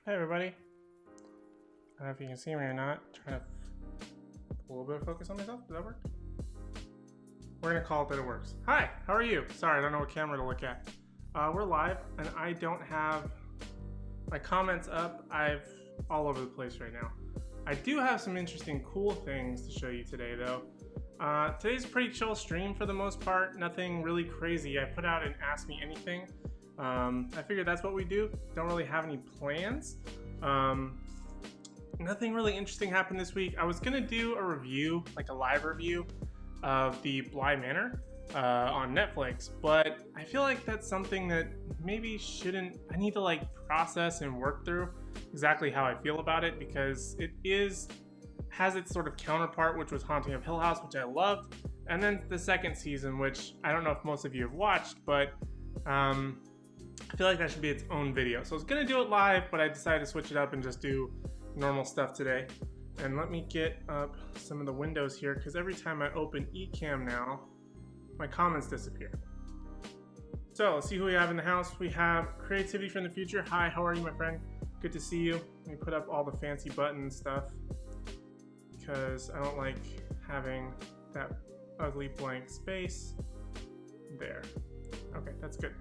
Hey everybody. I don't know if you can see me or not. Trying to put a little bit of focus on myself. Does that work? We're gonna call it that it works. Hi, how are you? Sorry, I don't know what camera to look at. We're live and I don't have my comments up. I've all over the place right now. I do have some interesting cool things to show you today though. Today's a pretty chill stream for the most part. Nothing really crazy. I put out an Ask Me Anything. I figured that's what we do. Don't really have any plans. Nothing really interesting happened this week. I was gonna do a review, like a live review of the Bly Manor on Netflix, but I feel like that's something that maybe I need to like process and work through exactly how I feel about it, because it has its sort of counterpart, which was Haunting of Hill House, which I loved, and then the second season, which I don't know if most of you have watched, but I feel like that should be its own video. So I was gonna do it live, but I decided to switch it up and just do normal stuff today. And let me get up some of the windows here, because every time I open eCam now, my comments disappear. So let's see who we have in the house. We have Creativity from the Future. Hi, how are you, my friend? Good to see you. Let me put up all the fancy button stuff, because I don't like having that ugly blank space there. Okay, that's good.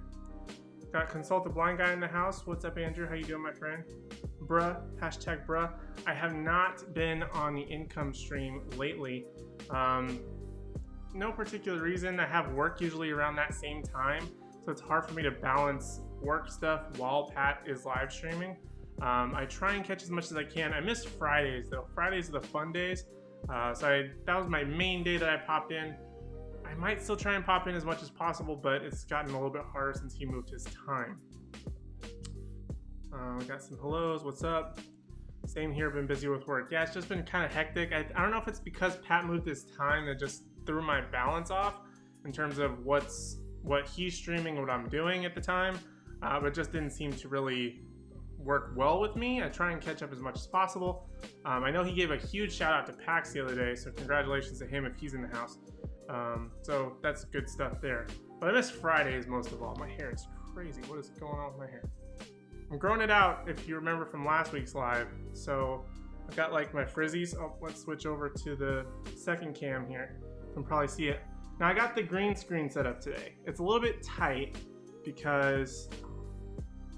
Got Consult the Blind Guy in the house. What's up, Andrew? How you doing, my friend? Bruh, hashtag bruh. I have not been on the income stream lately. No particular reason. I have work usually around that same time, so it's hard for me to balance work stuff while Pat is live streaming. I try and catch as much as I can. I missed Fridays though. Fridays are the fun days. That was my main day that I popped in. I might still try and pop in as much as possible, but it's gotten a little bit harder since he moved his time. We got some hellos. What's up? Same here. Been busy with work. Yeah, it's just been kind of hectic. I don't know if it's because Pat moved his time that just threw my balance off in terms of what he's streaming and what I'm doing at the time, but it just didn't seem to really work well with me. I try and catch up as much as possible. I know he gave a huge shout out to Pax the other day, so congratulations to him if he's in the house. So that's good stuff there. But I miss Fridays most of all. My hair is crazy. What is going on with my hair? I'm growing it out, if you remember from last week's live. So I've got like my frizzies. Oh, let's switch over to the second cam here. You can probably see it. Now I got the green screen set up today. It's a little bit tight because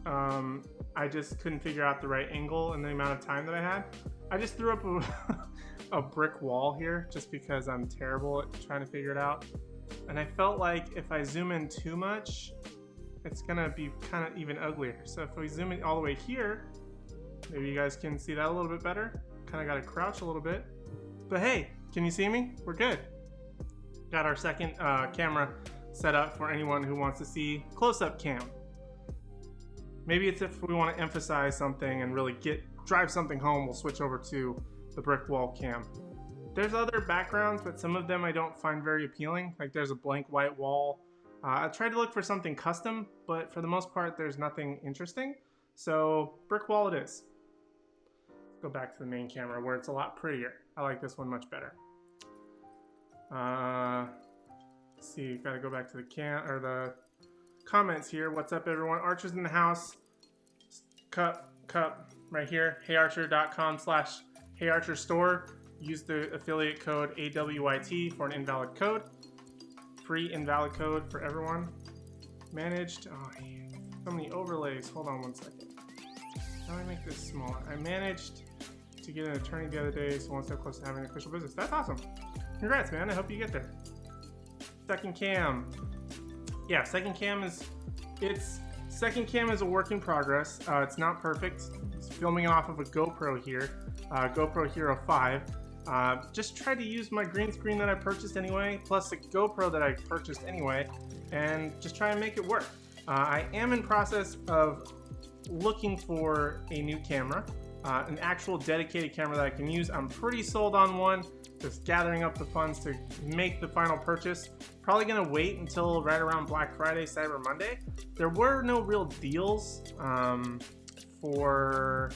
I just couldn't figure out the right angle and the amount of time that I had. I just threw up a brick wall here just because I'm terrible at trying to figure it out. And I felt like if I zoom in too much, it's gonna be kind of even uglier. So if we zoom in all the way here, maybe you guys can see that a little bit better. Kind of got to crouch a little bit. But hey, can you see me? We're good. Got our second camera set up for anyone who wants to see close-up cam. Maybe it's if we want to emphasize something and really drive something home, we'll switch over to the brick wall cam. There's other backgrounds, but some of them I don't find very appealing. Like there's a blank white wall. I tried to look for something custom, but for the most part, there's nothing interesting. So brick wall it is. Let's go back to the main camera where it's a lot prettier. I like this one much better. Let's see, gotta go back to the comments here. What's up, everyone? Archer's in the house. Cup right here. heyarcher.com/heyarcherstore. Use the affiliate code AWYT for an invalid code. Free invalid code for everyone. Managed. Oh, so many overlays. Hold on one second. How do I make this smaller? I managed to get an attorney the other day, so one step close to having official business. That's awesome. Congrats, man. I hope you get there. Second cam. Yeah, second cam is a work in progress. It's not perfect. It's filming off of a GoPro here, GoPro Hero 5. Just tried to use my green screen that I purchased anyway, plus the GoPro that I purchased anyway, and just try and make it work. I am in process of looking for a new camera, an actual dedicated camera that I can use. I'm pretty sold on one. Just gathering up the funds to make the final purchase. Probably gonna wait until right around Black Friday, Cyber Monday. There were no real deals for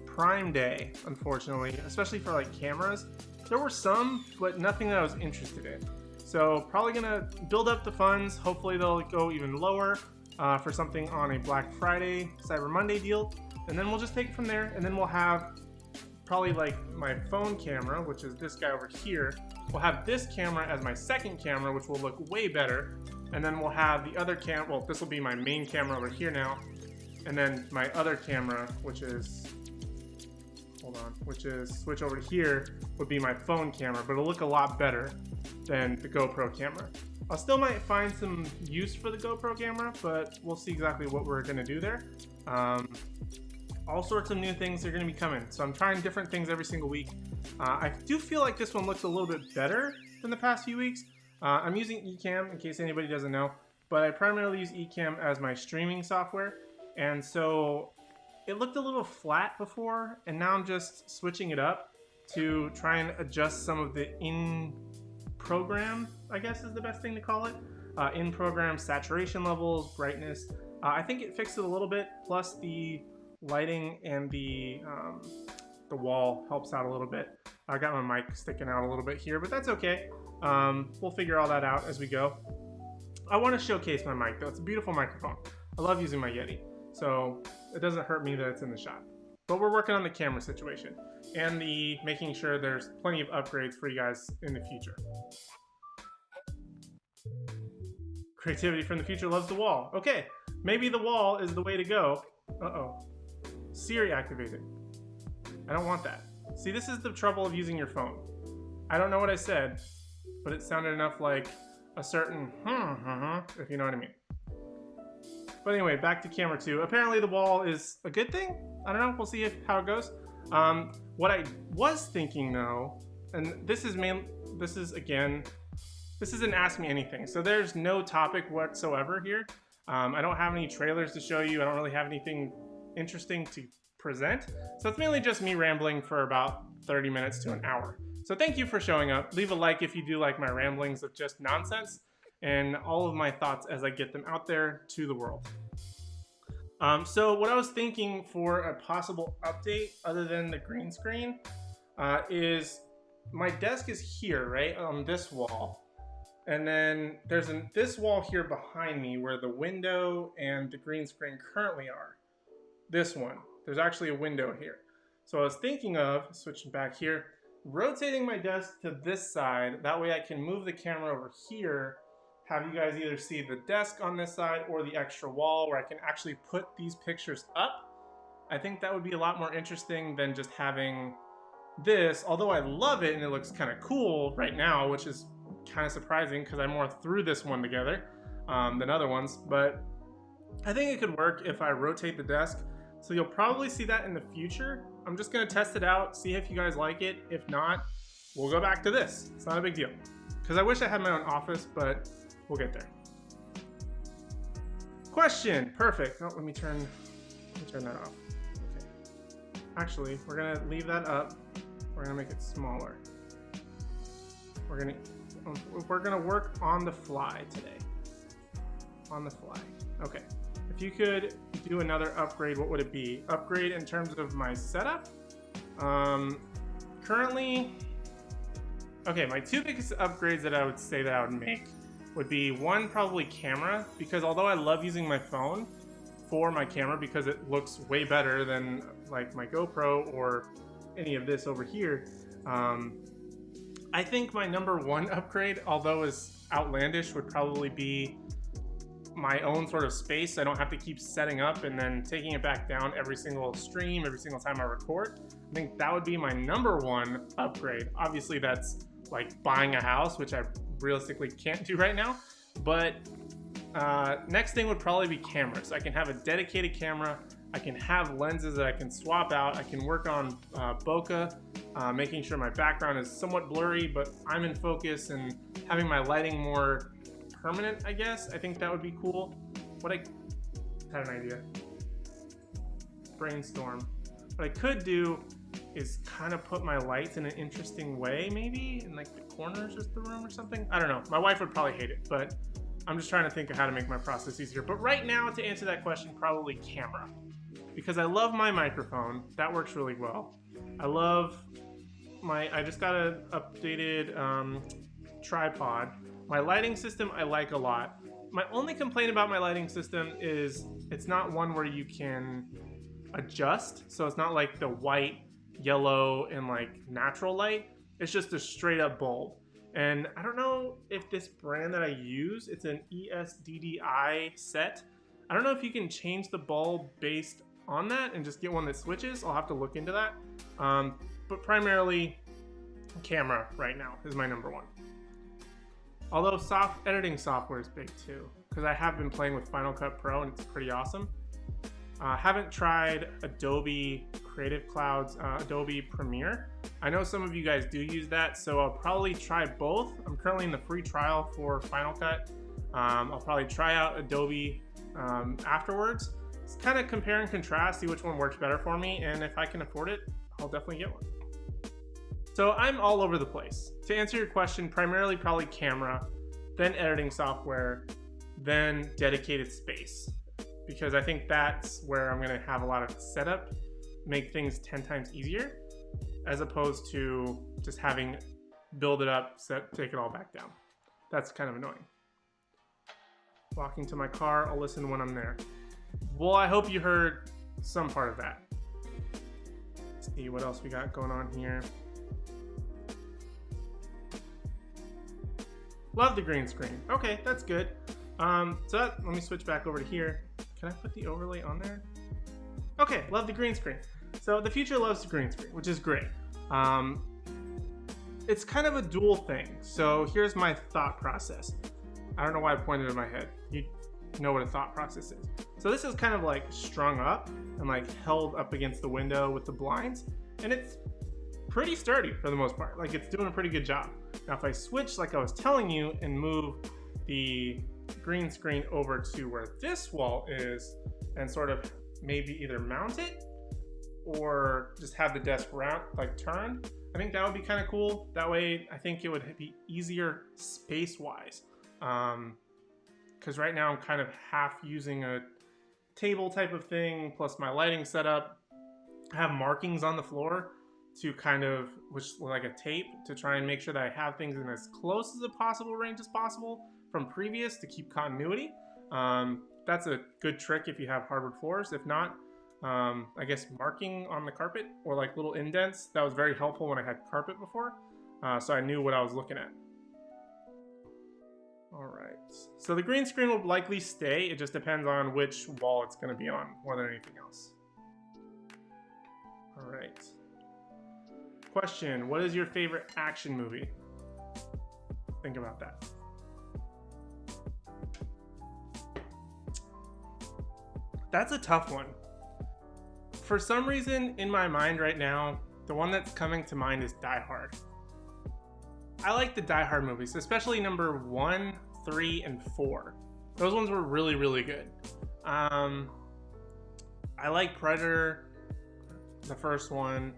Prime Day, unfortunately, especially for like cameras. There were some, but nothing that I was interested in. So probably gonna build up the funds. Hopefully they'll go even lower for something on a Black Friday, Cyber Monday deal. And then we'll just take it from there, and then we'll have probably like my phone camera, which is this guy over here. We'll have this camera as my second camera, which will look way better. And then we'll have the other well, this will be my main camera over here now. And then my other camera, which is, switch over here, would be my phone camera, but it'll look a lot better than the GoPro camera. I still might find some use for the GoPro camera, but we'll see exactly what we're gonna do there. All sorts of new things are gonna be coming. So I'm trying different things every single week. I do feel like this one looks a little bit better than the past few weeks. I'm using Ecamm in case anybody doesn't know, but I primarily use Ecamm as my streaming software. And so it looked a little flat before, and now I'm just switching it up to try and adjust some of the in-program, I guess is the best thing to call it, in-program saturation levels, brightness. I think it fixed it a little bit, plus the lighting and the wall helps out a little bit. I got my mic sticking out a little bit here, but that's okay. We'll figure all that out as we go. I want to showcase my mic though. It's a beautiful microphone. I love using my Yeti, so it doesn't hurt me that it's in the shop. But we're working on the camera situation and making sure there's plenty of upgrades for you guys in the future. Creativity from the future loves the wall. Okay, maybe the wall is the way to go. Uh-oh. Siri activated. I don't want that. See, this is the trouble of using your phone. I don't know what I said, but it sounded enough like a certain if you know what I mean. But anyway, back to camera 2. Apparently the wall is a good thing. I don't know, we'll see how it goes. What I was thinking though, and this is an Ask Me Anything. So there's no topic whatsoever here. I don't have any trailers to show you. I don't really have anything interesting to present. So it's mainly just me rambling for about 30 minutes to an hour. So thank you for showing up. Leave a like if you do like my ramblings of just nonsense and all of my thoughts as I get them out there to the world. So what I was thinking for a possible update other than the green screen is my desk is here, right, on this wall. And then there's this wall here behind me where the window and the green screen currently are. This one, there's actually a window here. So I was thinking of, switching back here, rotating my desk to this side. That way I can move the camera over here, have you guys either see the desk on this side or the extra wall where I can actually put these pictures up. I think that would be a lot more interesting than just having this, although I love it and it looks kind of cool right now, which is kind of surprising because I more threw this one together than other ones, but I think it could work if I rotate the desk. So you'll probably see that in the future. I'm just gonna test it out, see if you guys like it. If not, we'll go back to this. It's not a big deal. Because I wish I had my own office, but we'll get there. Question, perfect. Oh, let me turn that off. Okay. Actually, we're gonna leave that up. We're gonna make it smaller. We're gonna work on the fly today. On the fly. Okay. If you could do another upgrade, what would it be? Upgrade in terms of my setup? Currently, okay, my two biggest upgrades that I would say that I would make would be one, probably camera, because although I love using my phone for my camera because it looks way better than like my GoPro or any of this over here, I think my number one upgrade, although is outlandish, would probably be my own sort of space. I don't have to keep setting up and then taking it back down every single stream, every single time I record. I think that would be my number one upgrade. Obviously that's like buying a house, which I realistically can't do right now. But next thing would probably be cameras. I can have a dedicated camera. I can have lenses that I can swap out. I can work on bokeh, making sure my background is somewhat blurry, but I'm in focus, and having my lighting more permanent, I guess. I think that would be cool. What I had an idea. Brainstorm. What I could do is kind of put my lights in an interesting way, maybe in like the corners of the room or something. I don't know. My wife would probably hate it, but I'm just trying to think of how to make my process easier. But right now, to answer that question, probably camera. Because I love my microphone. That works really well. I just got an updated tripod. My lighting system I like a lot. My only complaint about my lighting system is it's not one where you can adjust. So it's not like the white, yellow, and like natural light. It's just a straight up bulb. And I don't know if this brand that I use, it's an ESDDI set. I don't know if you can change the bulb based on that and just get one that switches. I'll have to look into that. But primarily camera right now is my number one. Although editing software is big too, because I have been playing with Final Cut Pro and it's pretty awesome. Haven't tried Adobe Creative Cloud's Adobe Premiere. I know some of you guys do use that, so I'll probably try both. I'm currently in the free trial for Final Cut. I'll probably try out Adobe afterwards. It's kind of compare and contrast, see which one works better for me, and if I can afford it, I'll definitely get one. So I'm all over the place. To answer your question, primarily probably camera, then editing software, then dedicated space. Because I think that's where I'm gonna have a lot of setup, make things 10 times easier, as opposed to just having build it up, take it all back down. That's kind of annoying. Walking to my car, I'll listen when I'm there. Well, I hope you heard some part of that. Let's see what else we got going on here. Love the green screen. Okay, that's good. Let me switch back over to here. Can I put the overlay on there? Okay, love the green screen. So the future loves the green screen, which is great. It's kind of a dual thing. So here's my thought process. I don't know why I pointed at my head. You know what a thought process is. So this is kind of like strung up and like held up against the window with the blinds, and it's pretty sturdy for the most part. Like it's doing a pretty good job. Now if I switch, like I was telling you, and move the green screen over to where this wall is and sort of maybe either mount it or just have the desk round, like turned, I think that would be kind of cool. That way I think it would be easier space-wise. Because right now I'm kind of half using a table type of thing, plus my lighting setup. I have markings on the floor to kind of, which like a tape, to try and make sure that I have things in as close as a possible range as possible from previous to keep continuity. That's a good trick if you have hardwood floors. If not, I guess marking on the carpet or like little indents, that was very helpful when I had carpet before. So I knew what I was looking at. All right, so the green screen will likely stay. It just depends on which wall it's gonna be on more than anything else. All right. Question, what is your favorite action movie? Think about that. That's a tough one. For some reason, in my mind right now, the one that's coming to mind is Die Hard. I like the Die Hard movies, especially number 1, 3, and 4. Those ones were really, really good. I like Predator, the first one.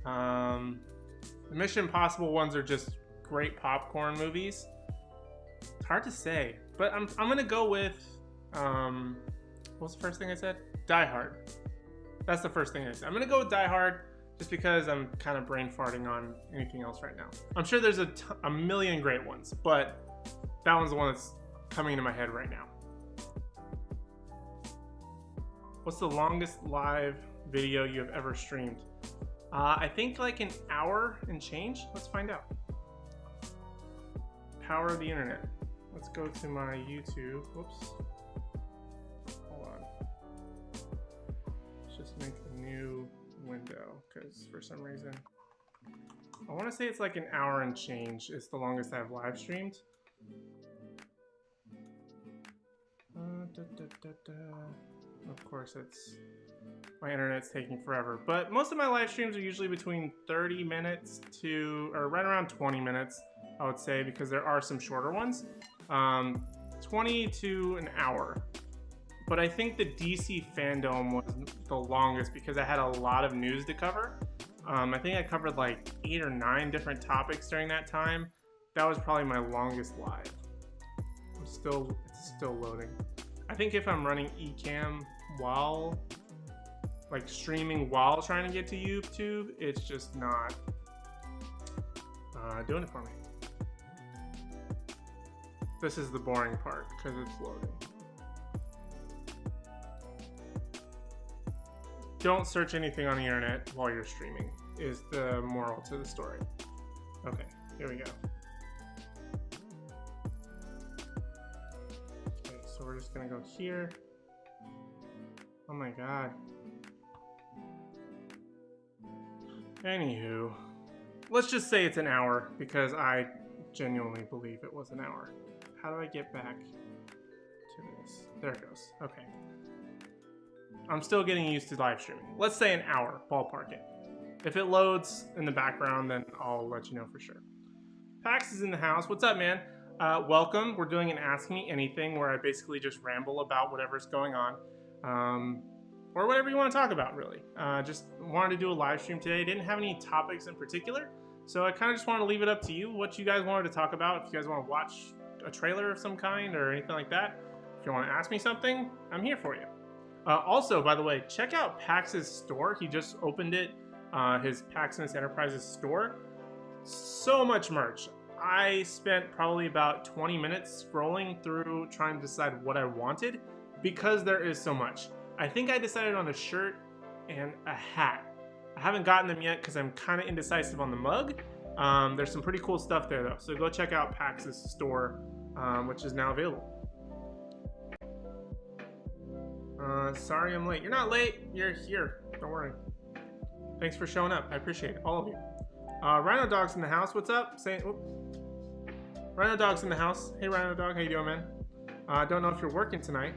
The Mission Impossible ones are just great popcorn movies. It's hard to say, but I'm gonna go with, what's the first thing I said? Die Hard. That's the first thing I said. I'm gonna go with Die Hard just because I'm kind of brain farting on anything else right now. I'm sure there's a million great ones, but that one's the one that's coming into my head right now. What's the longest live video you have ever streamed? I think like an hour and change. Let's find out. Power of the internet. Let's go to my YouTube. Whoops. Hold on. Let's just make a new window because for some reason I want to say it's like an hour and change is the longest I've live streamed. Of course, my internet's taking forever, but most of my live streams are usually between 30 minutes to, or right around 20 minutes, I would say, because there are some shorter ones, 20 to an hour. But I think the DC fandom was the longest because I had a lot of news to cover. I think I covered like 8 or 9 different topics during that time. That was probably my longest live. It's still loading. I think if I'm running Ecamm while, like streaming while trying to get to YouTube, it's just not doing it for me. This is the boring part because it's loading. don't search anything on the internet while you're streaming, is the moral to the story. Okay, here we go. Okay, so we're just gonna go here. Oh my god. Anywho, let's just say it's an hour because I genuinely believe it was an hour. How do I get back to this? There it goes. Okay. I'm still getting used to live streaming. Let's say an hour, ballpark it. If it loads in the background, then I'll let you know for sure. Pax is in the house. What's up, man? Welcome. We're doing an Ask Me Anything where I basically just ramble about whatever's going on. Or whatever you want to talk about, really. Just wanted to do a live stream today. Didn't have any topics in particular, so I kind of just wanted to leave it up to you what you guys wanted to talk about. If you guys want to watch a trailer of some kind or anything like that, if you want to ask me something, I'm here for you. Also, by the way, check out Pax's store. He just opened it, his Paxness Enterprises store. So much merch. I spent probably about 20 minutes scrolling through trying to decide what I wanted because there is so much. I think I decided on a shirt and a hat. I haven't gotten them yet because I'm kind of indecisive on the mug. There's some pretty cool stuff there though. So go check out Pax's store, which is now available. Sorry I'm late. You're not late. You're here. Don't worry. Thanks for showing up. I appreciate it. All of you. Rhino Dog's in the house. What's up? Rhino Dog's in the house. Hey Rhino Dog, how you doing, man? I don't know if you're working tonight.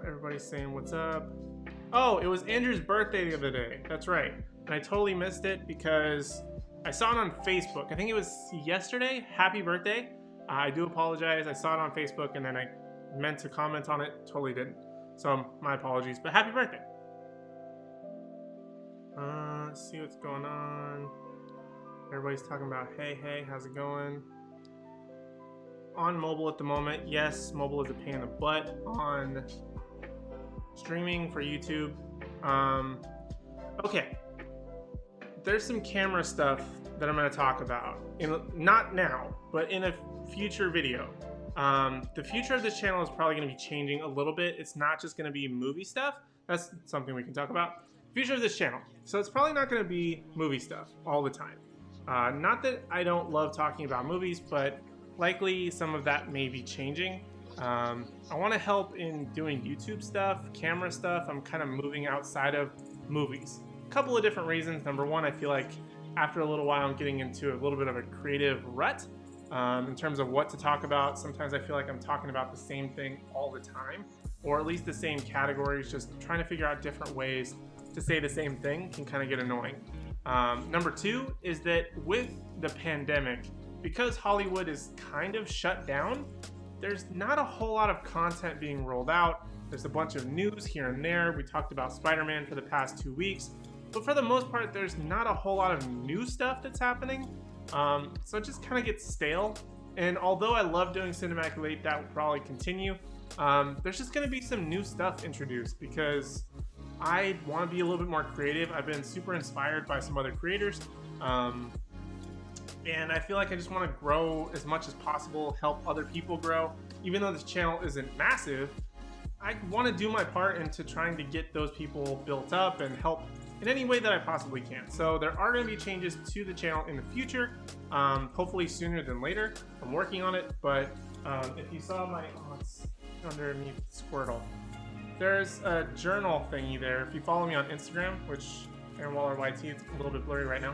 Everybody's saying what's up. Oh, it was Andrew's birthday the other day. That's right. And I totally missed it because I saw it on Facebook. I think it was yesterday. Happy birthday. I do apologize. I saw it on Facebook and then I meant to comment on it. Totally didn't. So my apologies, but happy birthday. Let's see what's going on. Everybody's talking about, hey, how's it going? On mobile at the moment. Yes, mobile is a pain in the butt on streaming for YouTube. Okay, there's some camera stuff that I'm going to talk about, not now, but in a future video. The future of this channel is probably going to be changing a little bit. It's not just going to be movie stuff. That's something we can talk about. Future of this channel. So it's probably not going to be movie stuff all the time. Not that I don't love talking about movies, but likely some of that may be changing. I want to help in doing YouTube stuff, camera stuff. I'm kind of moving outside of movies. A couple of different reasons. Number one, I feel like after a little while I'm getting into a little bit of a creative rut in terms of what to talk about. Sometimes I feel like I'm talking about the same thing all the time, or at least the same categories, just trying to figure out different ways to say the same thing can kind of get annoying. Number two is that with the pandemic, because Hollywood is kind of shut down, there's not a whole lot of content being rolled out. There's a bunch of news here and there. We talked about Spider-Man for the past 2 weeks, but for the most part, there's not a whole lot of new stuff that's happening. So it just kind of gets stale. And although I love doing Cinematic Late, that will probably continue. There's just going to be some new stuff introduced because I want to be a little bit more creative. I've been super inspired by some other creators. And I feel like I just want to grow as much as possible, help other people grow. Even though this channel isn't massive, I want to do my part into trying to get those people built up and help in any way that I possibly can. So there are going to be changes to the channel in the future, hopefully sooner than later. I'm working on it, but if you saw my, it's underneath Squirtle. There's a journal thingy there. If you follow me on Instagram, which Aaron Waller YT, it's a little bit blurry right now.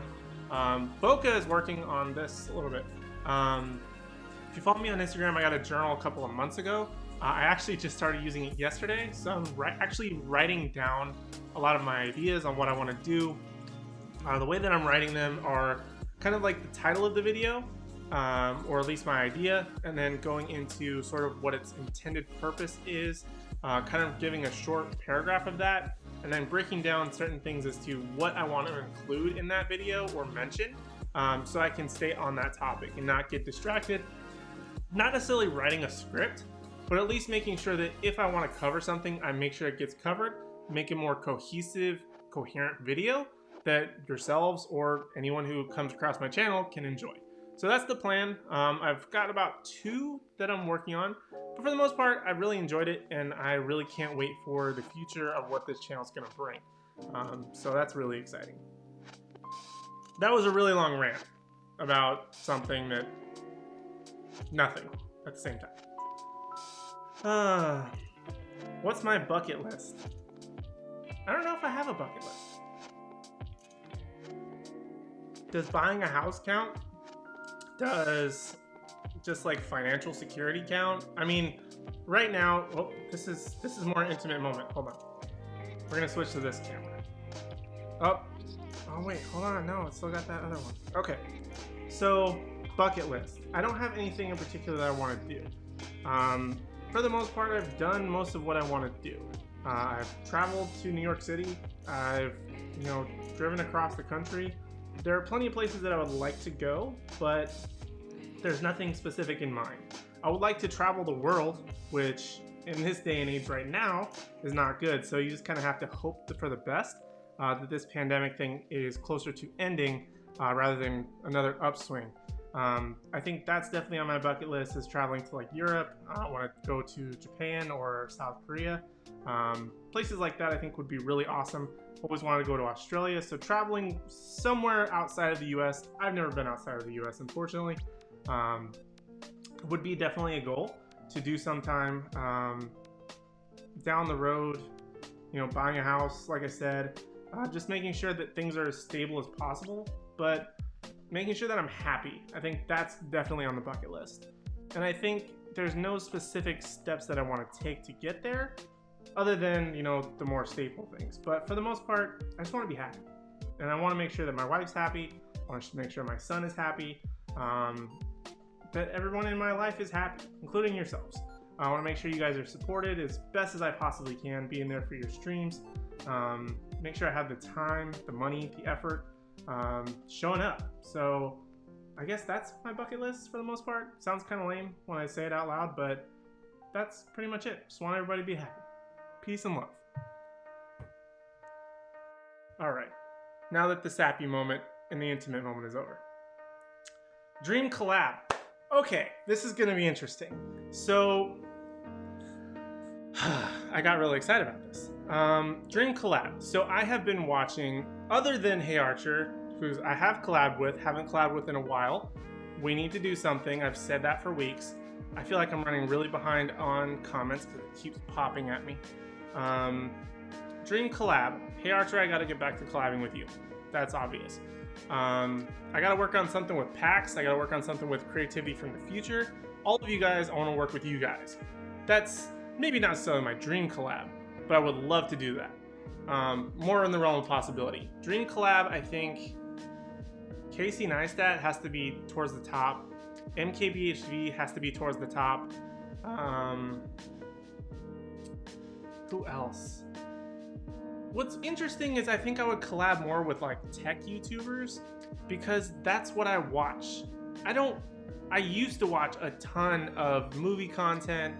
Boca is working on this a little bit. If you follow me on Instagram, I got a journal a couple of months ago. I actually just started using it yesterday, so I'm actually writing down a lot of my ideas on what I want to do. The way that I'm writing them are kind of like the title of the video, or at least my idea, and then going into sort of what its intended purpose is, kind of giving a short paragraph of that, and then breaking down certain things as to what I want to include in that video or mention, so I can stay on that topic and not get distracted. Not necessarily writing a script, but at least making sure that if I want to cover something, I make sure it gets covered, make a more cohesive, coherent video that yourselves or anyone who comes across my channel can enjoy. So that's the plan. I've got about 2 that I'm working on, but for the most part, I really enjoyed it, and I really can't wait for the future of what this channel is going to bring. So that's really exciting. That was a really long rant about something that nothing at the same time. What's my bucket list? I don't know if I have a bucket list. Does buying a house count? Does just like financial security count? I mean, right now, oh, this is more an intimate moment. Hold on. We're gonna switch to this camera. Oh wait, hold on. No, it's still got that other one. Okay. So, bucket list. I don't have anything in particular that I want to do. For the most part, I've done most of what I want to do. I've traveled to New York City. I've, driven across the country. There are plenty of places that I would like to go, but there's nothing specific in mind. I would like to travel the world, which in this day and age right now is not good. So you just kind of have to hope for the best, that this pandemic thing is closer to ending rather than another upswing. I think that's definitely on my bucket list, is traveling to like Europe. I want to go to Japan or South Korea. Places like that I think would be really awesome. Always wanted to go to Australia, so traveling somewhere outside of the US. I've never been outside of the US, unfortunately. Would be definitely a goal to do sometime down the road. Buying a house, like I said, just making sure that things are as stable as possible, but making sure that I'm happy. I think that's definitely on the bucket list. And I think there's no specific steps that I want to take to get there, other than, the more staple things. But for the most part, I just want to be happy. And I want to make sure that my wife's happy. I want to make sure my son is happy. That everyone in my life is happy, including yourselves. I want to make sure you guys are supported as best as I possibly can, being there for your streams. Make sure I have the time, the money, the effort, showing up. So I guess that's my bucket list for the most part. Sounds kind of lame when I say it out loud, but that's pretty much it. Just want everybody to be happy. Peace and love. All right, now that the sappy moment and the intimate moment is over. Dream collab. Okay, this is gonna be interesting. So, I got really excited about this. Dream collab. So I have been watching, other than Hey Archer, who I have collabed with, haven't collabed with in a while. We need to do something. I've said that for weeks. I feel like I'm running really behind on comments because it keeps popping at me. Dream collab. Hey Archer, I gotta get back to collabing with you. That's obvious. I gotta work on something with PAX. I gotta work on something with Creativity from the Future. All of you guys, I wanna work with you guys. That's maybe not necessarily my dream collab, but I would love to do that. More in the realm of possibility. Dream collab, I think Casey Neistat has to be towards the top. MKBHD has to be towards the top. Who else? What's interesting is I think I would collab more with like tech YouTubers, because that's what I watch. I used to watch a ton of movie content,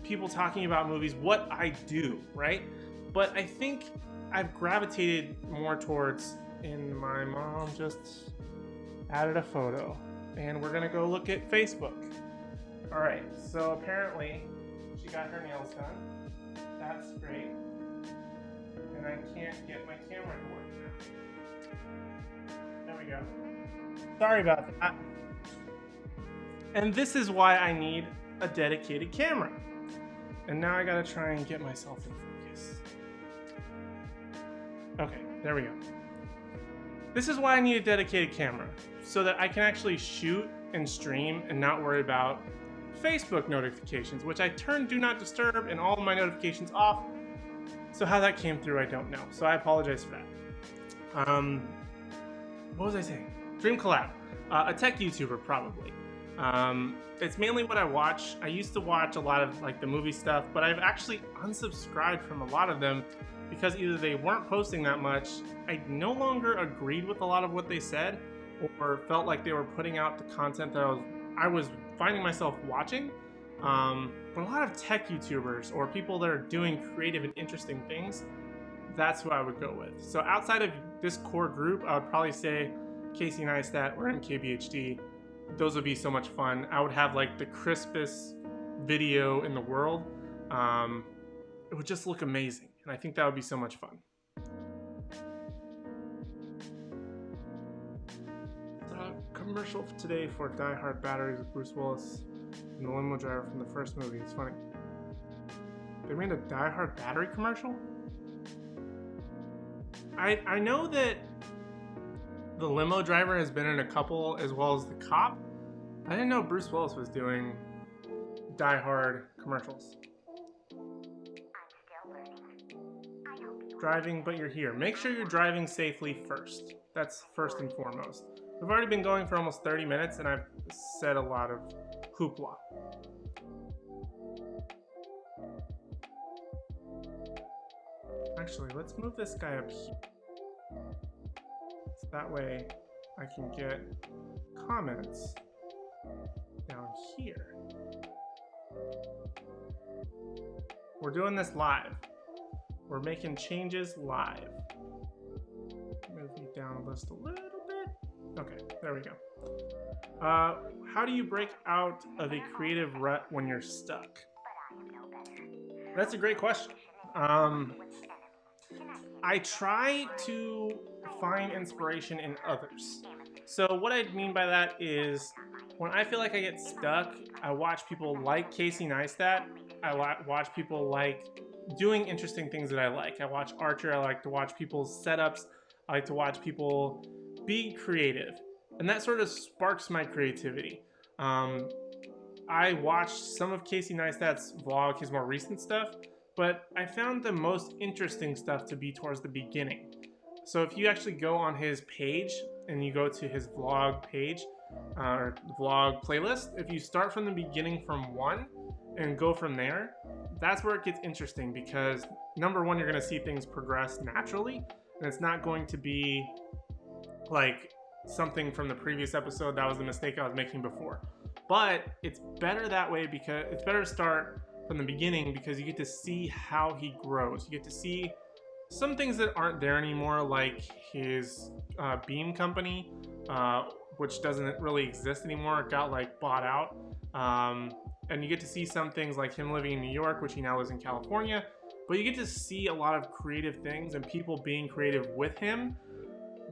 people talking about movies, what I do, right? But I think I've gravitated more towards, and my mom just added a photo, and we're gonna go look at Facebook. All right, so apparently she got her nails done. That's great. And I can't get my camera to work now. There we go. Sorry about that. And this is why I need a dedicated camera. And now I gotta try and get myself in focus. Okay, there we go. This is why I need a dedicated camera, so that I can actually shoot and stream and not worry about Facebook notifications, which I turned Do Not Disturb and all of my notifications off. So how that came through, I don't know. So I apologize for that. What was I saying? Dream collab. A tech YouTuber, probably. It's mainly what I watch. I used to watch a lot of like the movie stuff, but I've actually unsubscribed from a lot of them because either they weren't posting that much, I no longer agreed with a lot of what they said, or felt like they were putting out the content that I was finding myself watching. But a lot of tech YouTubers or people that are doing creative and interesting things, that's who I would go with. So outside of this core group, I would probably say Casey Neistat or MKBHD, those would be so much fun. I would have like the crispest video in the world. It would just look amazing, and I think that would be so much fun. Commercial today for Die Hard batteries with Bruce Willis and the limo driver from the first movie. It's funny. They made a Die Hard battery commercial? I know that the limo driver has been in a couple as well as the cop. I didn't know Bruce Willis was doing Die Hard commercials. Driving, but you're here. Make sure you're driving safely first. That's first and foremost. We've already been going for almost 30 minutes and I've said a lot of hoopla. Actually, let's move this guy up here. So that way I can get comments down here. We're doing this live. We're making changes live. Move you down a list a little bit. Okay, there we go. How do you break out of a creative rut when you're stuck? That's a great question. I try to find inspiration in others. So what I mean by that is when I feel like I get stuck, I watch people like Casey Neistat. I watch people like doing interesting things that I like. I watch Archer. I like to watch people's setups. I like to watch people be creative. And that sort of sparks my creativity. I watched some of Casey Neistat's vlog, his more recent stuff, but I found the most interesting stuff to be towards the beginning. So if you actually go on his page and you go to his vlog page, or vlog playlist, if you start from the beginning from 1 and go from there, that's where it gets interesting because number one, you're gonna see things progress naturally, and it's not going to be like something from the previous episode that was the mistake I was making before. But it's better that way because it's better to start from the beginning because you get to see how he grows. You get to see some things that aren't there anymore, like his beam company, which doesn't really exist anymore. It got like bought out. And you get to see some things like him living in New York, which he now lives in California. But you get to see a lot of creative things and people being creative with him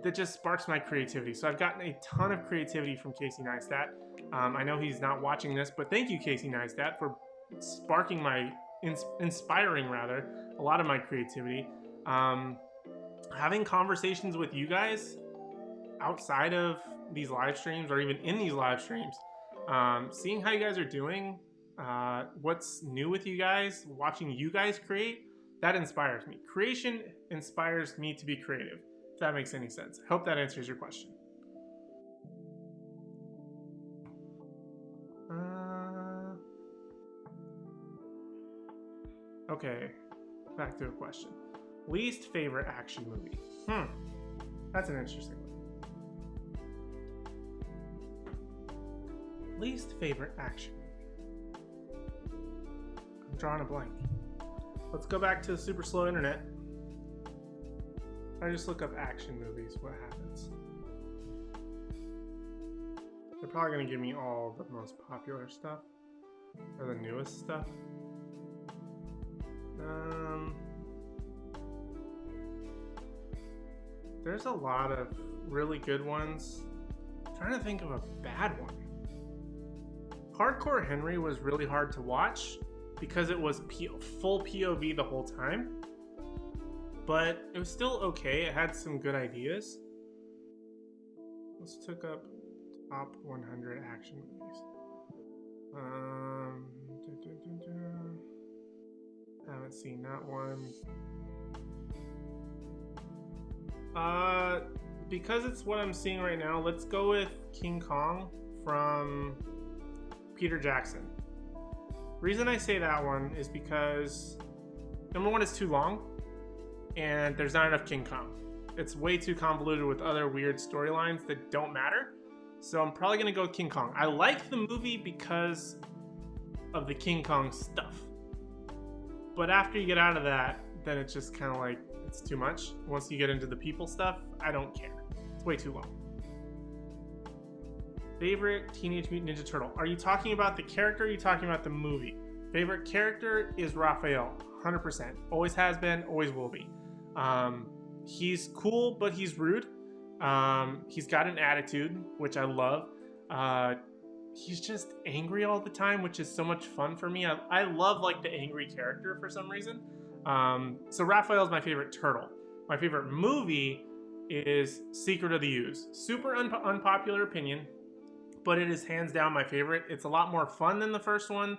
that just sparks my creativity. So I've gotten a ton of creativity from Casey Neistat. I know he's not watching this, but thank you, Casey Neistat, for sparking my, inspiring rather, a lot of my creativity. Having conversations with you guys outside of these live streams or even in these live streams, seeing how you guys are doing, what's new with you guys, watching you guys create, that inspires me. Creation inspires me to be creative, if that makes any sense. I hope that answers your question. Okay, back to a question. Least favorite action movie? That's an interesting one. Least favorite action movie. I'm drawing a blank. Let's go back to the super slow internet. I just look up action movies, what happens? They're probably gonna give me all the most popular stuff, or the newest stuff. There's a lot of really good ones. I'm trying to think of a bad one. Hardcore Henry was really hard to watch because it was full POV the whole time, but it was still okay. It had some good ideas. Let's look up top 100 action movies. Haven't seen that one. Because it's what I'm seeing right now, let's go with King Kong from Peter Jackson. Reason I say that one is because number one, it's too long and there's not enough King Kong. It's way too convoluted with other weird storylines that don't matter. So I'm probably gonna go with King Kong. I like the movie because of the King Kong stuff. But after you get out of that, then it's just kind of like, it's too much. Once you get into the people stuff, I don't care. It's way too long. Favorite Teenage Mutant Ninja Turtle. Are you talking about the character or are you talking about the movie? Favorite character is Raphael, 100%. Always has been, always will be. He's cool, but he's rude. He's got an attitude, which I love. He's just angry all the time, which is so much fun for me. I love like the angry character for some reason. So Raphael's my favorite turtle. My favorite movie is Secret of the Ooze. Super unpopular opinion, but it is hands down my favorite. It's a lot more fun than the first one.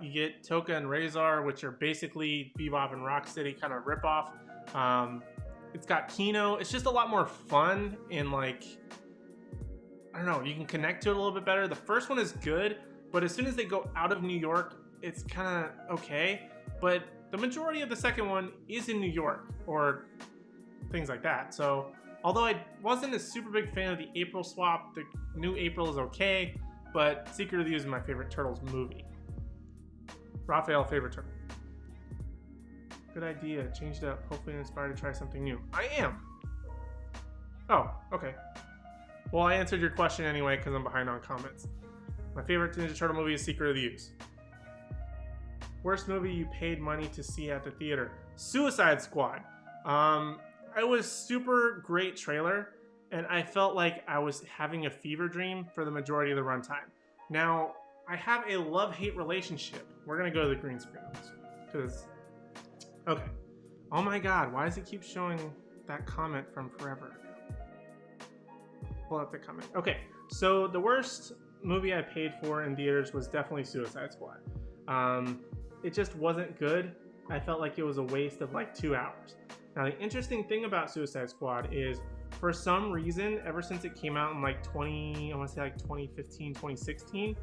You get Toka and Razor, which are basically Bebop and Rocksteady kind of ripoff. It's got Kino. It's just a lot more fun and like, I don't know, you can connect to it a little bit better. The first one is good, but as soon as they go out of New York, it's kind of okay. But the majority of the second one is in New York or things like that. So although I wasn't a super big fan of the April swap, the new April is okay, but Secret of the Ooze is my favorite Turtles movie. Raphael, favorite turtle. Good idea. Change it up. Hopefully inspired to try something new. I am. Oh, okay. Well, I answered your question anyway because I'm behind on comments. My favorite Ninja Turtle movie is Secret of the Ooze. Worst movie you paid money to see at the theater? Suicide Squad. It was super great trailer, and I felt like I was having a fever dream for the majority of the runtime. Now, I have a love-hate relationship. We're gonna go to the green screen because, okay. Oh my God, why does it keep showing that comment from forever ago? Pull up the comment. Okay, so the worst movie I paid for in theaters was definitely Suicide Squad. It just wasn't good. I felt like it was a waste of like 2 hours. Now the interesting thing about Suicide Squad is, for some reason, ever since it came out in like 2015, 2016,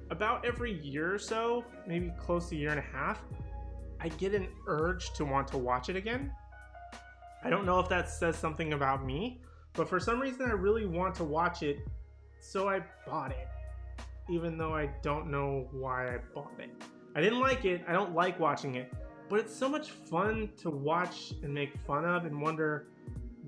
about every year or so, maybe close to a year and a half, I get an urge to want to watch it again. I don't know if that says something about me, but for some reason I really want to watch it, so I bought it, even though I don't know why I bought it. I didn't like it, I don't like watching it, but it's so much fun to watch and make fun of and wonder,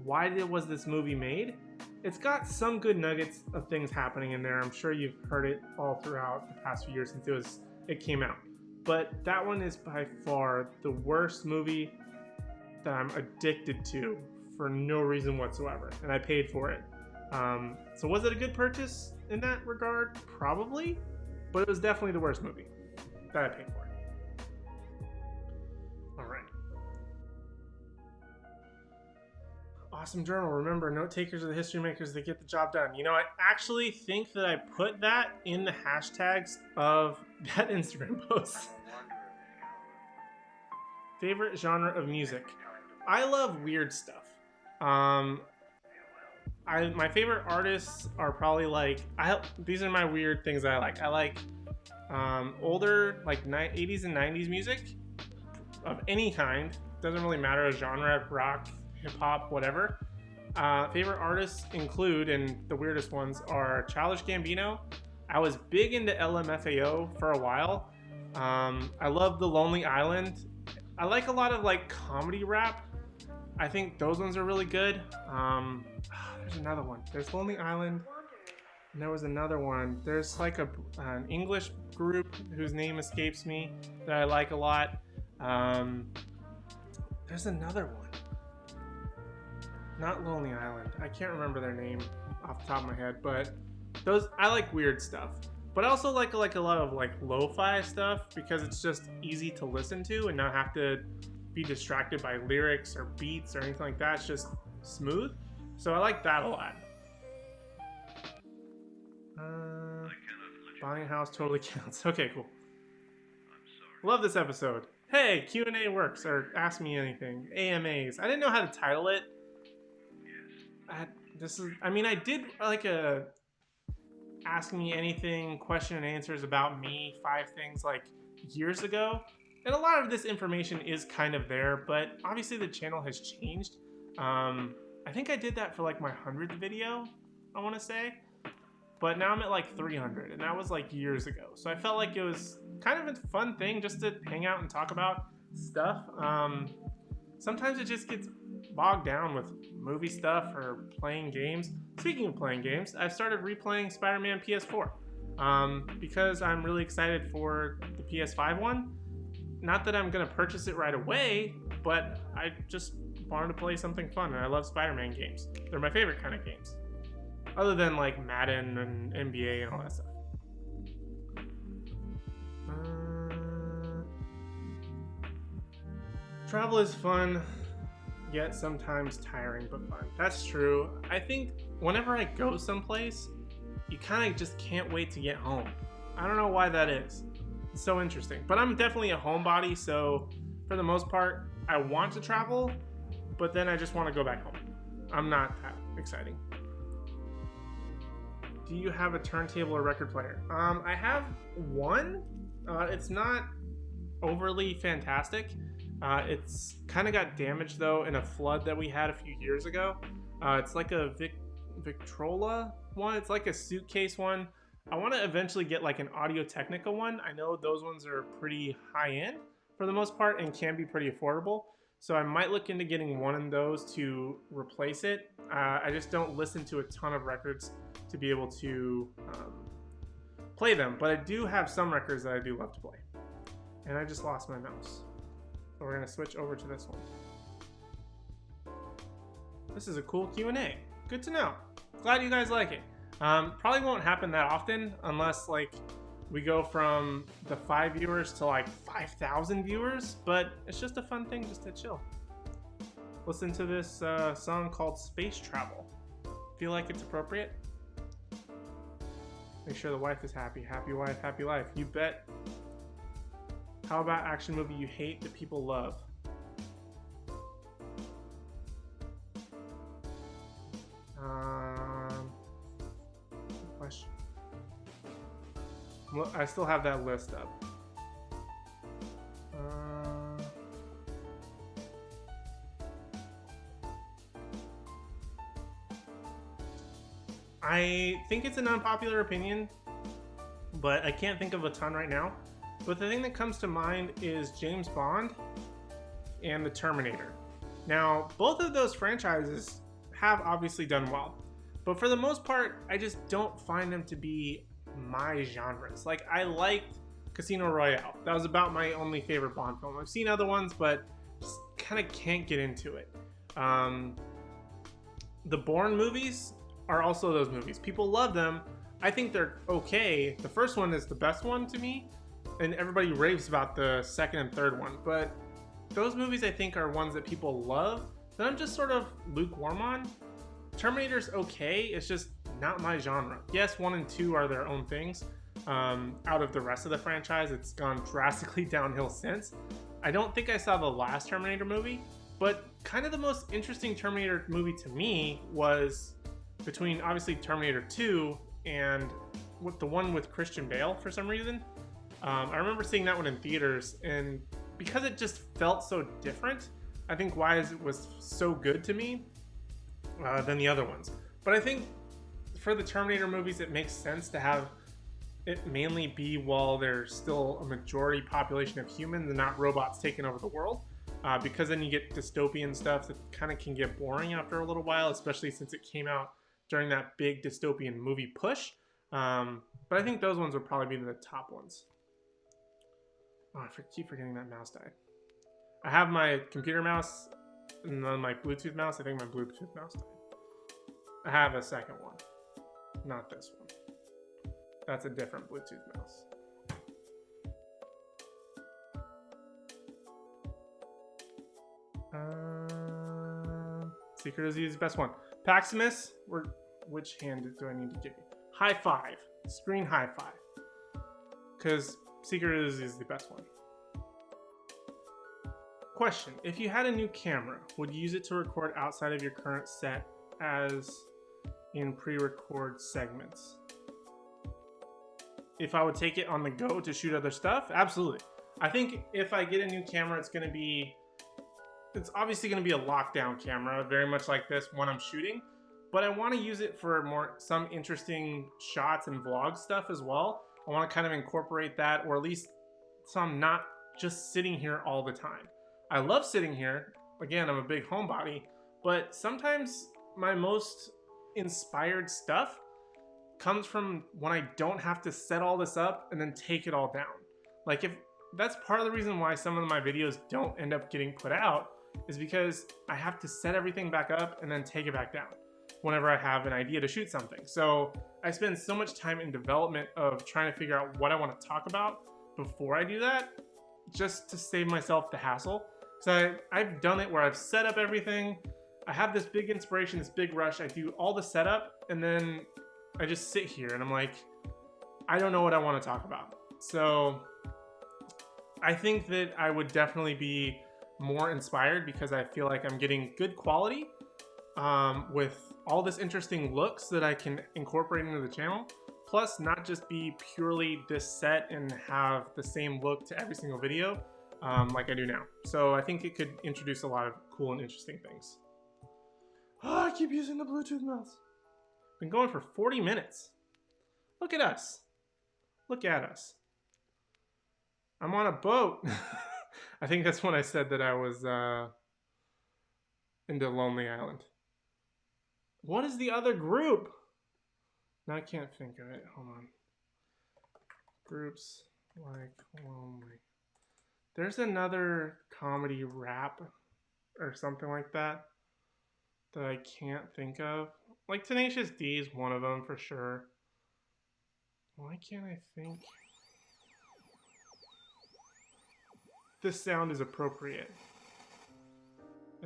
why was this movie made? It's got some good nuggets of things happening in there. I'm sure you've heard it all throughout the past few years since it came out. But that one is by far the worst movie that I'm addicted to for no reason whatsoever, and I paid for it. So was it a good purchase in that regard? Probably, but it was definitely the worst movie that I paid for. All right. Awesome journal. Remember, note takers are the history makers that get the job done. You know, I actually think that I put that in the hashtags of that Instagram post. Favorite genre of music? I love weird stuff. My favorite artists are probably like, these are my weird things that I like. I like older, like 80s and 90s music of any kind. Doesn't really matter a genre, rock, hip-hop, whatever. Favorite artists include, and the weirdest ones are Childish Gambino. I was big into LMFAO for a while. I love The Lonely Island. I like a lot of like comedy rap. I think those ones are really good. There's another one. There's Lonely Island. And there was another one. There's like an English group whose name escapes me that I like a lot. There's another one. Not Lonely Island. I can't remember their name off the top of my head, but I like weird stuff. But I also like a lot of like lo-fi stuff because it's just easy to listen to and not have to be distracted by lyrics or beats or anything like that. It's just smooth. So I like that a lot. Buying a house totally counts. Okay, cool. Love this episode. Hey, Q&A works, or Ask Me Anything. AMAs. I didn't know how to title it. I did like a Ask Me Anything question and answers about me, 5 things like years ago. And a lot of this information is kind of there, but obviously the channel has changed. I think I did that for like my 100th video, I want to say. But now I'm at like 300, and that was like years ago. So I felt like it was kind of a fun thing just to hang out and talk about stuff. Sometimes it just gets bogged down with movie stuff or playing games. Speaking of playing games, I've started replaying Spider-Man PS4 because I'm really excited for the PS5 one. Not that I'm going to purchase it right away, but I just wanted to play something fun, and I love Spider-Man games. They're my favorite kind of games, other than like Madden and NBA and all that stuff. Travel is fun, yet sometimes tiring but fun. That's true. I think whenever I go someplace, you kind of just can't wait to get home. I don't know why that is. It's so interesting. But I'm definitely a homebody, so for the most part, I want to travel, but then I just want to go back home. I'm not that exciting. Do you have a turntable or record player? I have one. It's not overly fantastic. It's kind of got damaged though in a flood that we had a few years ago. It's like a Victrola one. It's like a suitcase one. I want to eventually get like an Audio-Technica one. I know those ones are pretty high end for the most part and can be pretty affordable. So I might look into getting one of those to replace it. I just don't listen to a ton of records to be able to play them. But I do have some records that I do love to play. And I just lost my mouse. So we're going to switch over to this one. This is a cool Q&A. Good to know. Glad you guys like it. Probably won't happen that often unless like we go from the 5 viewers to like 5,000 viewers, but it's just a fun thing just to chill. Listen to this song called Space Travel. Feel like it's appropriate? Make sure the wife is happy. Happy wife, happy life. You bet. How about action movie you hate that people love? Good question. Well, I still have that list up. I think it's an unpopular opinion, but I can't think of a ton right now. But the thing that comes to mind is James Bond and the Terminator. Now, both of those franchises have obviously done well, but for the most part, I just don't find them to be my genres. Like, I liked Casino Royale. That was about my only favorite Bond film. I've seen other ones, but just kind of can't get into it. The Bourne movies are also those movies. People love them. I think they're okay. The first one is the best one to me, and everybody raves about the second and third one. But those movies, I think, are ones that people love that I'm just sort of lukewarm on. Terminator's okay. It's just not my genre. Yes, 1 and 2 are their own things. Out of the rest of the franchise, it's gone drastically downhill since. I don't think I saw the last Terminator movie, but kind of the most interesting Terminator movie to me was between obviously Terminator 2 and the one with Christian Bale for some reason. I remember seeing that one in theaters, and because it just felt so different, I think why it was so good to me than the other ones. But I think for the Terminator movies, it makes sense to have it mainly be while there's still a majority population of humans and not robots taking over the world. Because then you get dystopian stuff that kind of can get boring after a little while, especially since it came out during that big dystopian movie push. But I think those ones would probably be the top ones. Oh, I keep forgetting that mouse died. I have my computer mouse and then my Bluetooth mouse. I think my Bluetooth mouse died. I have a second one. Not this one. That's a different Bluetooth mouse. Secret is the best one. Paximus, which hand do I need to give you? High five. Screen high five. Because Secret is the best one. Question. If you had a new camera, would you use it to record outside of your current set as in pre-record segments? If I would take it on the go to shoot other stuff? Absolutely. I think if I get a new camera, it's obviously going to be a lockdown camera, very much like this when I'm shooting, but I want to use it for some interesting shots and vlog stuff as well. I want to kind of incorporate that, or at least so I'm not just sitting here all the time. I love sitting here. Again, I'm a big homebody, but sometimes my most inspired stuff comes from when I don't have to set all this up and then take it all down. Like, if that's part of the reason why some of my videos don't end up getting put out, is because I have to set everything back up and then take it back down whenever I have an idea to shoot something. So I spend so much time in development of trying to figure out what I want to talk about before I do that, just to save myself the hassle. So I've done it where I've set up everything, I have this big inspiration, this big rush, I do all the setup, and then I just sit here and I'm like, I don't know what I want to talk about. So I think that I would definitely be more inspired because I feel like I'm getting good quality with all this interesting looks that I can incorporate into the channel. Plus, not just be purely this set and have the same look to every single video like I do now. So I think it could introduce a lot of cool and interesting things. Oh, I keep using the Bluetooth mouse. Been going for 40 minutes. Look at us. Look at us. I'm on a boat. I think that's when I said that I was into Lonely Island. What is the other group? No, I can't think of it. Hold on. Groups like Lonely. There's another comedy rap or something like that that I can't think of. Like Tenacious D is one of them for sure. Why can't I think? This sound is appropriate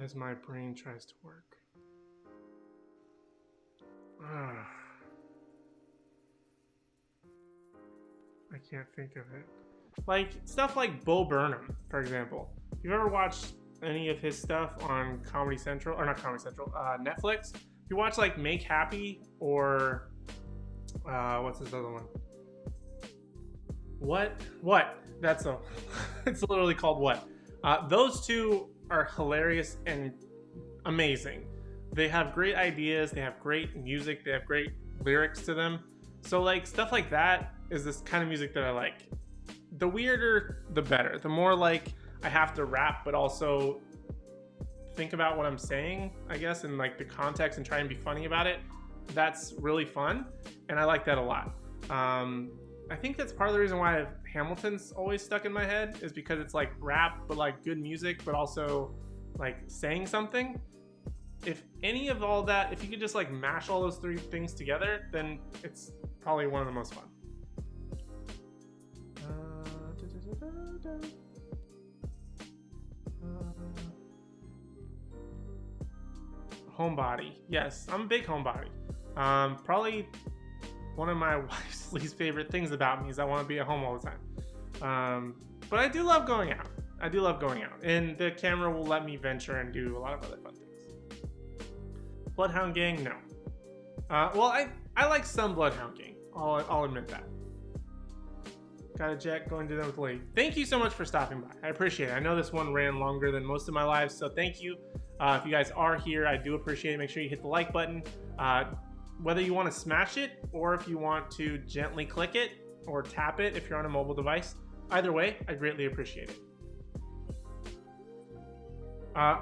as my brain tries to work. I can't think of it. Like stuff like Bo Burnham, for example. If you've ever watched any of his stuff on Comedy Central, or not Comedy Central, Netflix, if you watch like Make Happy or what's this other one? What? That's a, it's literally called What? Those two are hilarious and amazing. They have great ideas, they have great music, they have great lyrics to them. So like stuff like that is this kind of music that I like. The weirder, the better. The more like I have to rap, but also think about what I'm saying, I guess, and like the context and try and be funny about it. That's really fun, and I like that a lot. I think that's part of the reason why Hamilton's always stuck in my head, is because it's like rap, but like good music, but also like saying something. If any of all that, if you could just like mash all those three things together, then it's probably one of the most fun. Homebody. Yes, I'm a big homebody. Probably one of my wife's least favorite things about me is I want to be at home all the time. But I do love going out. I do love going out. And the camera will let me venture and do a lot of other fun things. Bloodhound Gang, no. Well, I like some Bloodhound Gang. I'll admit that. Got a jet going to them with Lee. Thank you so much for stopping by. I appreciate it. I know this one ran longer than most of my lives, so thank you. If you guys are here, I do appreciate it. Make sure you hit the like button. Whether you want to smash it or if you want to gently click it or tap it if you're on a mobile device. Either way, I greatly appreciate it.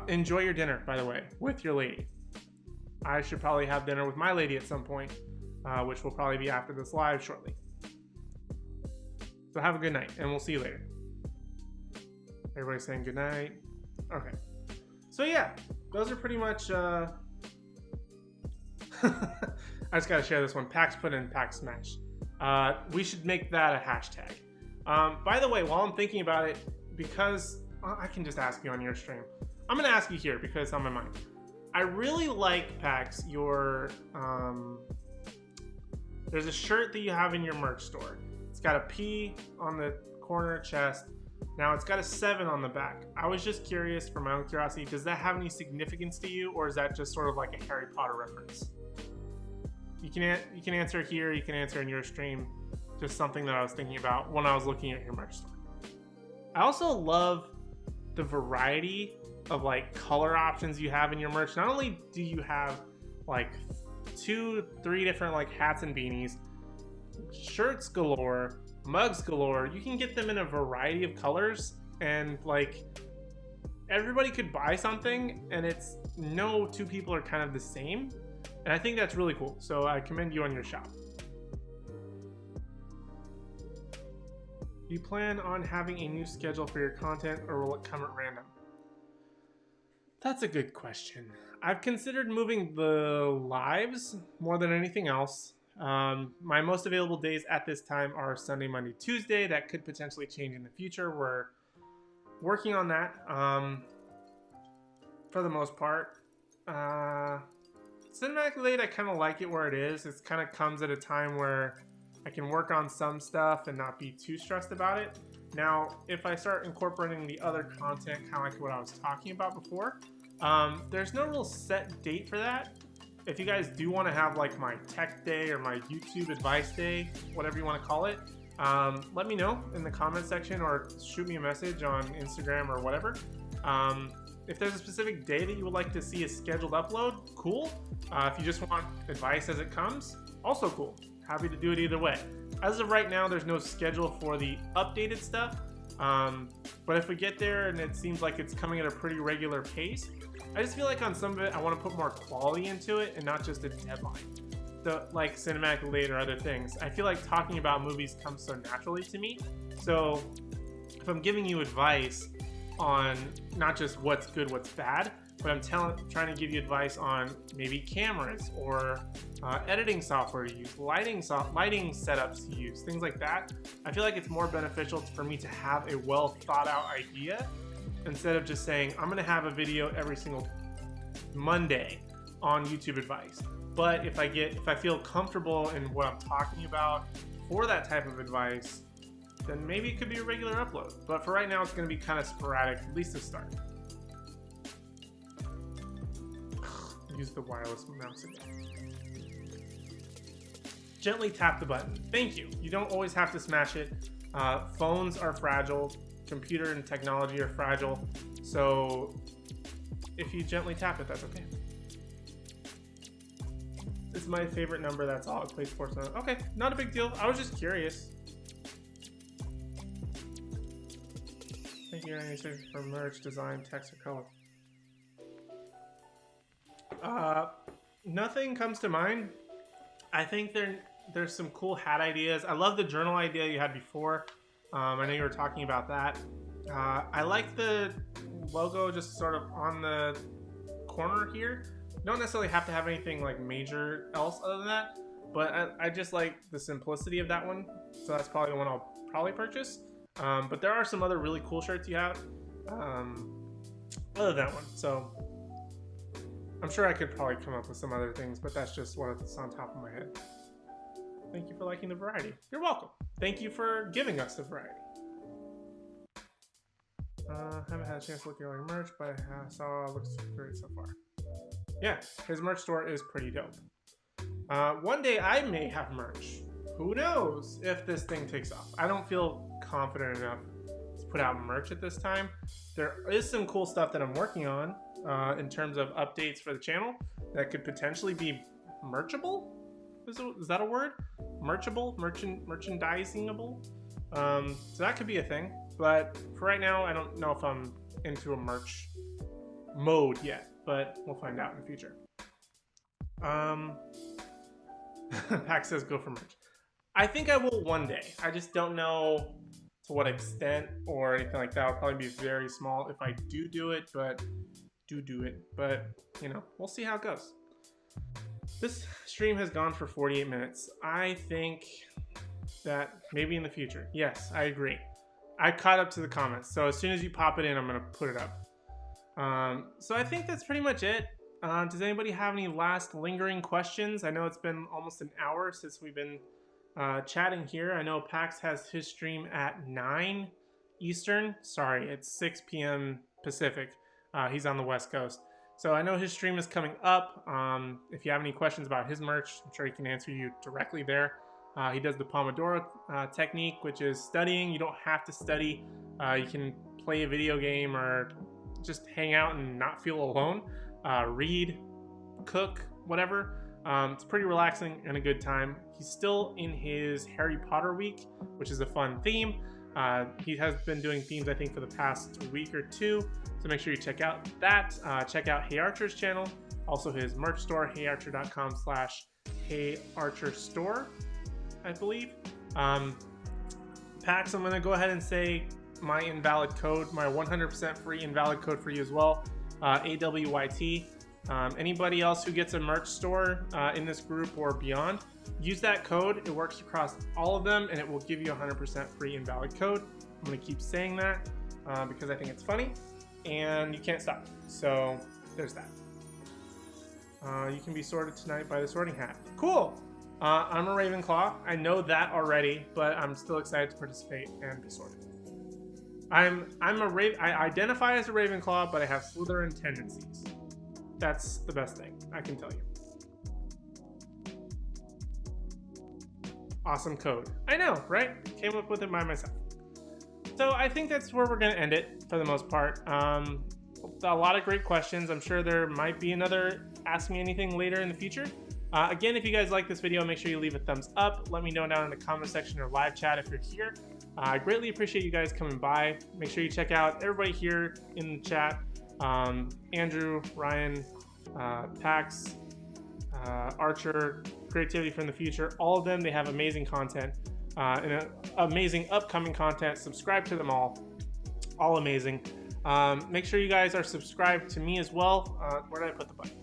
Enjoy your dinner, by the way, with your lady. I should probably have dinner with my lady at some point, which will probably be after this live shortly. So have a good night, and we'll see you later. Everybody's saying good night. Okay. So yeah, those are pretty much, I just gotta share this one. Pax put in Pax Smash. We should make that a hashtag. By the way, while I'm thinking about it, because I can just ask you on your stream. I'm gonna ask you here because it's on my mind. I really like, Pax, your, there's a shirt that you have in your merch store. It's got a P on the corner chest. Now it's got a 7 on the back. I was just curious, for my own curiosity, does that have any significance to you, or is that just sort of like a Harry Potter reference? You can answer here, you can answer in your stream. Just something that I was thinking about when I was looking at your merch store. I also love the variety of like color options you have in your merch. Not only do you have like 2-3 different like hats and beanies, shirts galore, mugs galore, you can get them in a variety of colors, and like everybody could buy something and it's no two people are kind of the same. And I think that's really cool. So I commend you on your shop. Do you plan on having a new schedule for your content, or will it come at random? That's a good question. I've considered moving the lives more than anything else. My most available days at this time are Sunday, Monday, Tuesday. That could potentially change in the future. We're working on that for the most part. Cinematic Late, I kind of like it where it is. It kind of comes at a time where I can work on some stuff and not be too stressed about it. Now, if I start incorporating the other content, kind of like what I was talking about before, there's no real set date for that. If you guys do want to have like my tech day or my YouTube advice day, whatever you want to call it, let me know in the comment section or shoot me a message on Instagram or whatever. If there's a specific day that you would like to see a scheduled upload, cool. If you just want advice as it comes, also cool. Happy to do it either way. As of right now, there's no schedule for the updated stuff. But if we get there and it seems like it's coming at a pretty regular pace, I just feel like on some of it, I want to put more quality into it and not just a deadline. So, like Cinematic Late or other things. I feel like talking about movies comes so naturally to me. So if I'm giving you advice on not just what's good, what's bad, but I'm trying to give you advice on maybe cameras or editing software to use, lighting setups to use, things like that. I feel like it's more beneficial for me to have a well thought out idea instead of just saying, I'm gonna have a video every single Monday on YouTube advice. But if I feel comfortable in what I'm talking about for that type of advice, then maybe it could be a regular upload. But for right now, it's gonna be kind of sporadic, at least to start. Use the wireless mouse again. Gently tap the button. Thank you. You don't always have to smash it. Phones are fragile. Computer and technology are fragile. So if you gently tap it, that's okay. This is my favorite number. That's all. It plays sports. Okay, not a big deal. I was just curious. Thank you for merch, design, text, or color. Nothing comes to mind. I think there's some cool hat ideas. I love the journal idea you had before. I know you were talking about that. I like the logo just sort of on the corner here. You don't necessarily have to have anything like major else other than that, but I just like the simplicity of that one. So that's probably the one I'll probably purchase. But there are some other really cool shirts you have other than that one. So I'm sure I could probably come up with some other things, but that's just what's on top of my head. Thank you for liking the variety. You're welcome. Thank you for giving us the variety. Haven't had a chance to look at your merch, but I saw it looks great so far. Yeah, his merch store is pretty dope. One day I may have merch. Who knows if this thing takes off. I don't feel confident enough to put out merch at this time. There is some cool stuff that I'm working on in terms of updates for the channel that could potentially be merchable. Is that a word? Merchable? Merchandisingable? So that could be a thing. But for right now, I don't know if I'm into a merch mode yet, but we'll find out in the future. Pax says go for merch. I think I will one day. I just don't know to what extent or anything like that. I'll probably be very small if I do it, but you know, we'll see how it goes. This stream has gone for 48 minutes. I think that maybe in the future. Yes, I agree. I caught up to the comments, so as soon as you pop it in, I'm gonna put it up. So I think that's pretty much it. Does anybody have any last lingering questions? I know it's been almost an hour since we've been chatting here. I know Pax has his stream at 9 Eastern. Sorry, it's 6 p.m. Pacific. He's on the West Coast. So I know his stream is coming up. If you have any questions about his merch, I'm sure he can answer you directly there. He does the Pomodoro technique, which is studying. You don't have to study. You can play a video game or just hang out and not feel alone. Read, cook, whatever. It's pretty relaxing and a good time. He's still in his Harry Potter week, which is a fun theme. He has been doing themes, I think, for the past week or two. So make sure you check out that. Check out Hey Archer's channel. Also his merch store, heyarcher.com/heyarcherstore, I believe. Pax, I'm going to go ahead and say my invalid code, my 100% free invalid code for you as well, AWYT. Anybody else who gets a merch store in this group or beyond, use that code. It works across all of them and it will give you 100% free invalid code. I'm going to keep saying that because I think it's funny and you can't stop. So there's that. You can be sorted tonight by the sorting hat. Cool. I'm a Ravenclaw. I know that already, but I'm still excited to participate and be sorted. I identify as a Ravenclaw, but I have Slytherin tendencies. That's the best thing I can tell you. Awesome code. I know, right? Came up with it by myself. So I think that's where we're going to end it for the most part. A lot of great questions. I'm sure there might be another Ask Me Anything later in the future. Again, if you guys like this video, make sure you leave a thumbs up. Let me know down in the comment section or live chat if you're here. I greatly appreciate you guys coming by. Make sure you check out everybody here in the chat. Andrew, Ryan, Pax, Archer, Creativity from the Future, all of them, they have amazing content and amazing upcoming content. Subscribe to them all amazing. Make sure you guys are subscribed to me as well. Where did I put the button?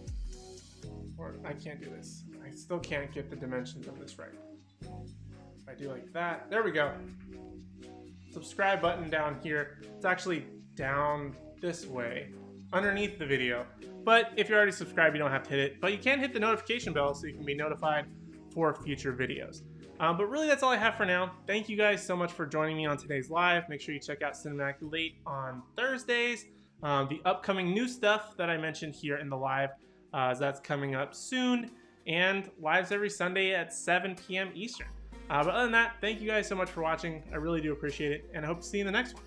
I can't do this. I still can't get the dimensions of this right. If I do like that, there we go. Subscribe button down here. It's actually down this way, underneath the video. But if you're already subscribed, you don't have to hit it. But you can hit the notification bell so you can be notified for future videos. But really, that's all I have for now. Thank you guys so much for joining me on today's live. Make sure you check out Cinematic Late on Thursdays. The upcoming new stuff that I mentioned here in the live, that's coming up soon. And lives every Sunday at 7 p.m. Eastern. But other than that, thank you guys so much for watching. I really do appreciate it. And I hope to see you in the next one.